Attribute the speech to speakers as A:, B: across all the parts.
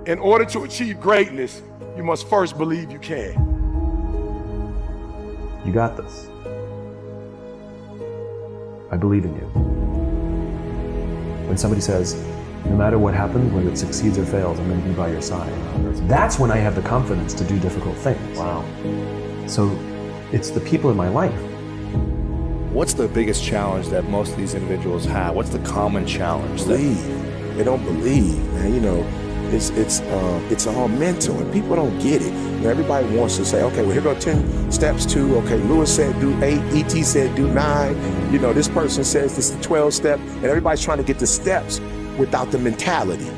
A: In order to achieve greatness, you must first believe you can.
B: You got this. I believe in you. When somebody says, no matter what happens, whether it succeeds or fails, I'm going to be by your side. That's when I have the confidence to do difficult things.
C: Wow.
B: So it's the people in my life.
C: What's the biggest challenge that most of these individuals have? What's the common challenge?
D: They don't believe, man. You know, it's all mental, and people don't get it. You know, everybody wants to say, okay, well, here go 10 steps to, okay, Lewis said do 8, E.T. said do 9. You know, this person says this is 12 step, and everybody's trying to get the steps without the mentality.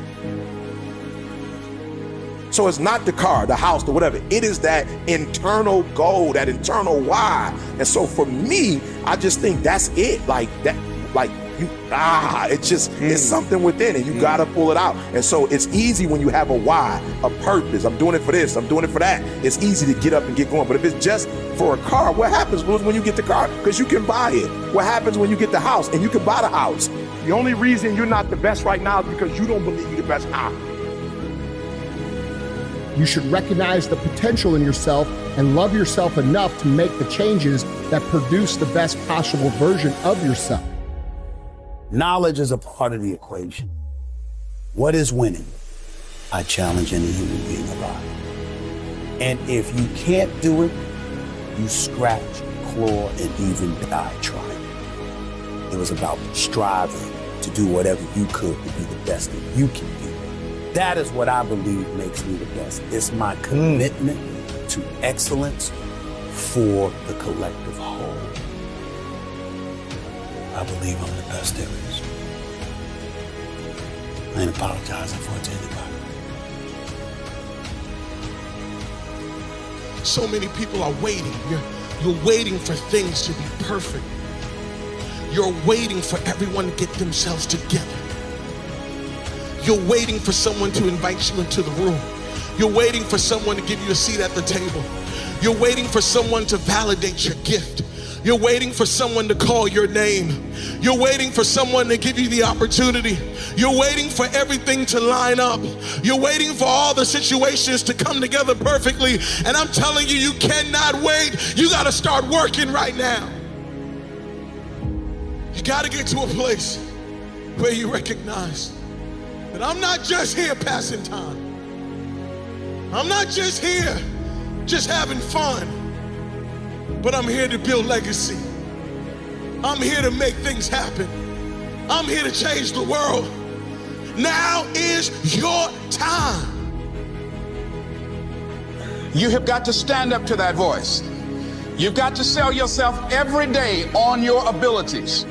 D: So it's not the car, the house, the whatever. It is that internal goal, that internal why. And so for me, I just think that's it. Like that, like you, it's something within it. You gotta pull it out. And so it's easy when you have a why, a purpose. I'm doing it for this, I'm doing it for that. It's easy to get up and get going. But if it's just for a car, what happens when you get the car? Because you can buy it. What happens when you get the house and you can buy the house?
A: The only reason you're not the best right now is because you don't believe you're the best now.
E: You should recognize the potential in yourself and love yourself enough to make the changes that produce the best possible version of yourself.
F: Knowledge is a part of the equation. What is winning? I challenge any human being alive. And if you can't do it, you scratch, claw, and even die trying. It was about striving to do whatever you could to be the best that you can be. That is what I believe makes me the best. It's my commitment to excellence for the collective whole. I believe I'm the best there is. I ain't apologizing for it to anybody.
G: So many people are waiting. You're waiting for things to be perfect. You're waiting for everyone to get themselves together. You're waiting for someone to invite you into the room. You're waiting for someone to give you a seat at the table. You're waiting for someone to validate your gift. You're waiting for someone to call your name. You're waiting for someone to give you the opportunity. You're waiting for everything to line up. You're waiting for all the situations to come together perfectly. And I'm telling you, you cannot wait. You got to start working right now. You got to get to a place where you recognize that I'm not just here passing time. I'm not just here just having fun, but I'm here to build legacy. I'm here to make things happen. I'm here to change the world. Now is your time.
H: You have got to stand up to that voice. You've got to sell yourself every day on your abilities,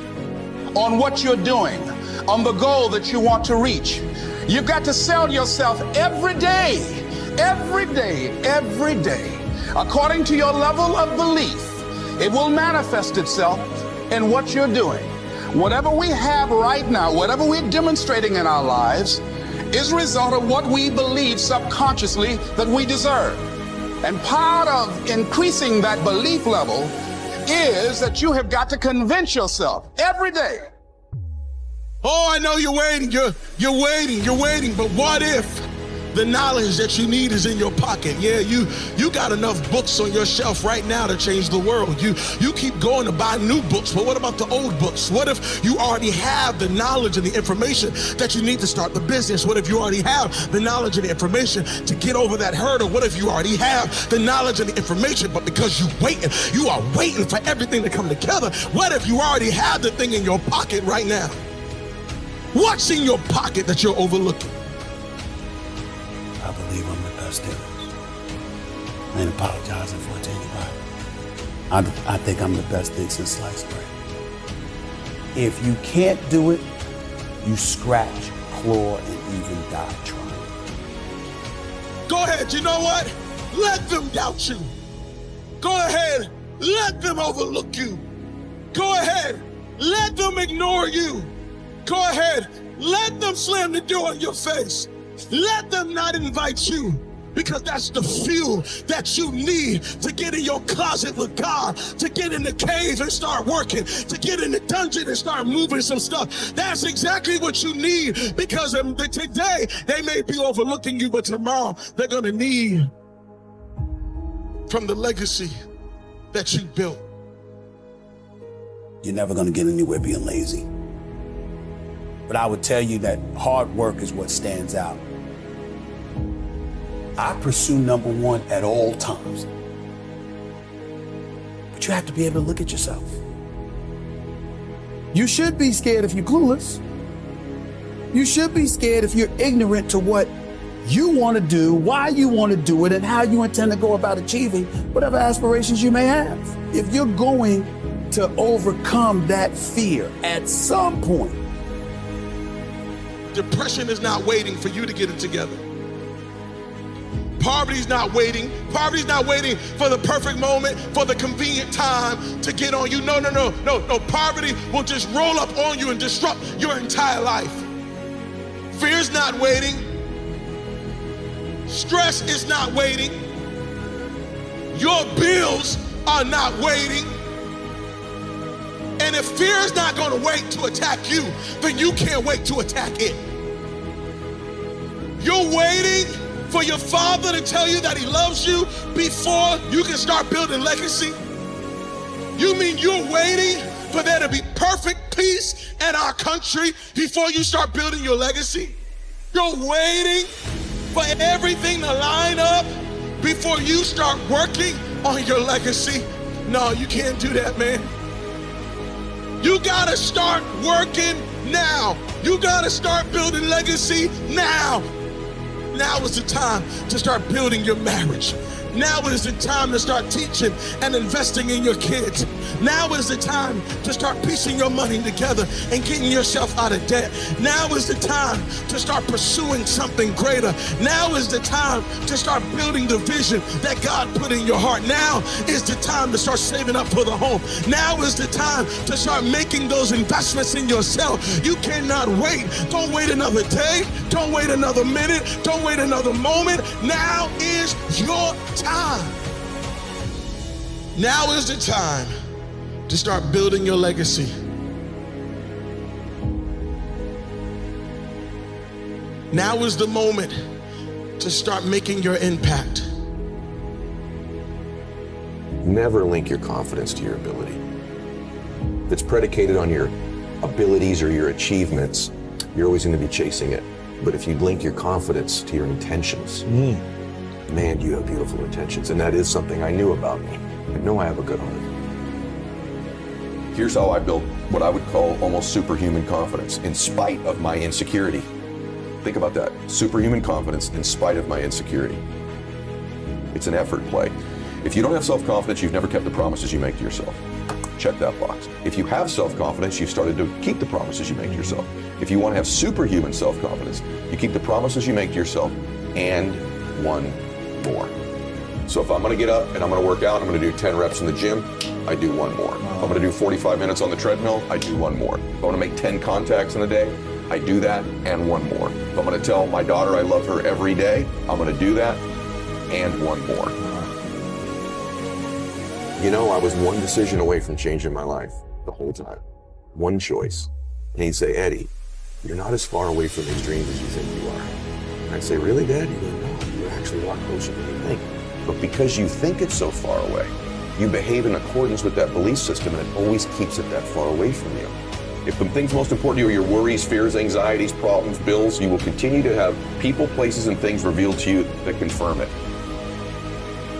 H: on what you're doing, on the goal that you want to reach. You've got to sell yourself every day, every day, every day. According to your level of belief, it will manifest itself in what you're doing. Whatever we have right now, whatever we're demonstrating in our lives, is a result of what we believe subconsciously that we deserve. And part of increasing that belief level is that you have got to convince yourself every day.
G: Oh, I know you're waiting, you're waiting, but what if the knowledge that you need is in your pocket? Yeah, you got enough books on your shelf right now to change the world. You keep going to buy new books, but what about the old books? What if you already have the knowledge and the information that you need to start the business? What if you already have the knowledge and the information to get over that hurdle? What if you already have the knowledge and the information, but because you are waiting for everything to come together? What if you already have the thing in your pocket right now? What's in your pocket that you're overlooking?
F: I believe I'm the best there is. I ain't apologizing for it to anybody. I think I'm the best thing since sliced bread. If you can't do it, you scratch, claw, and even die trying.
G: Go ahead, you know what? Let them doubt you. Go ahead, let them overlook you. Go ahead, let them ignore you. Go ahead, let them slam the door in your face. Let them not invite you. because that's the fuel that you need to get in your closet with God, to get in the cave and start working, to get in the dungeon and start moving some stuff. That's exactly what you need, because today they may be overlooking you, but tomorrow they're going to need from the legacy that you built.
F: You're never going to get anywhere being lazy. But I would tell you that hard work is what stands out. I pursue number one at all times. But you have to be able to look at yourself. You should be scared if you're clueless. You should be scared if you're ignorant to what you want to do, why you want to do it, and how you intend to go about achieving whatever aspirations you may have. If you're going to overcome that fear at some point,
G: depression is not waiting for you to get it together. Poverty's not waiting. Poverty's not waiting for the perfect moment, for the convenient time to get on you. No. Poverty will just roll up on you and disrupt your entire life. Fear's not waiting. Stress is not waiting. Your bills are not waiting. And if fear is not going to wait to attack you, then you can't wait to attack it. You're waiting for your father to tell you that he loves you before you can start building legacy? You mean you're waiting for there to be perfect peace in our country before you start building your legacy? You're waiting for everything to line up before you start working on your legacy? No, you can't do that, man. You gotta start working now. You gotta start building legacy now. Now is the time to start building your marriage. Now is the time to start teaching and investing in your kids. Now is the time to start piecing your money together and getting yourself out of debt. Now is the time to start pursuing something greater. Now is the time to start building the vision that God put in your heart. Now is the time to start saving up for the home. Now is the time to start making those investments in yourself. You cannot wait. Don't wait another day. Don't wait another minute. Don't wait another moment. Now is your time. Now is the time to start building your legacy. Now is the moment to start making your impact.
I: Never link your confidence to your ability. If it's predicated on your abilities or your achievements, you're always going to be chasing it. But if you link your confidence to your intentions, man, do you have beautiful intentions. And that is something I knew about me. I know I have a good heart. Here's how I built what I would call almost superhuman confidence in spite of my insecurity. Think about that. Superhuman confidence in spite of my insecurity. It's an effort play. If you don't have self-confidence, you've never kept the promises you make to yourself. Check that box. If you have self-confidence, you've started to keep the promises you make to yourself. If you want to have superhuman self-confidence, you keep the promises you make to yourself and one more. So if I'm going to get up and I'm going to work out, I'm going to do 10 reps in the gym, I do one more. If I'm going to do 45 minutes on the treadmill, I do one more. If I want to make 10 contacts in a day, I do that and one more. If I'm going to tell my daughter I love her every day, I'm going to do that and one more. You know, I was one decision away from changing my life the whole time. One choice. And he'd say, Eddie, you're not as far away from these dreams as you think you are. And I'd say, really, Dad? He'd go, no, you're actually a lot closer than you think. But because you think it's so far away, you behave in accordance with that belief system, and it always keeps it that far away from you. If the things most important to you are your worries, fears, anxieties, problems, bills, you will continue to have people, places, and things revealed to you that confirm it.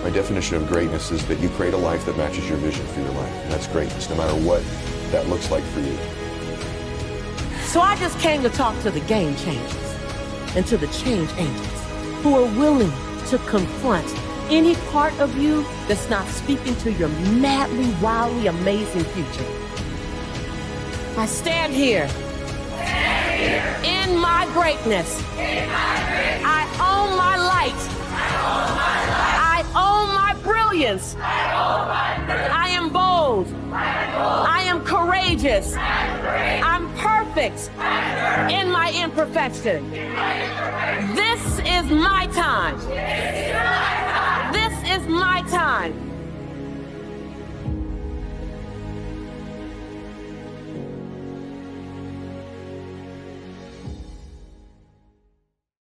I: My definition of greatness is that you create a life that matches your vision for your life. And that's greatness, no matter what that looks like for you.
J: So I just came to talk to the game changers and to the change agents who are willing to confront any part of you that's not speaking to your madly, wildly amazing future. I stand here in my greatness. I own my light. I own my brilliance. brilliance. I am bold. I am courageous. I'm perfect in my imperfection. This is my time. This is my time.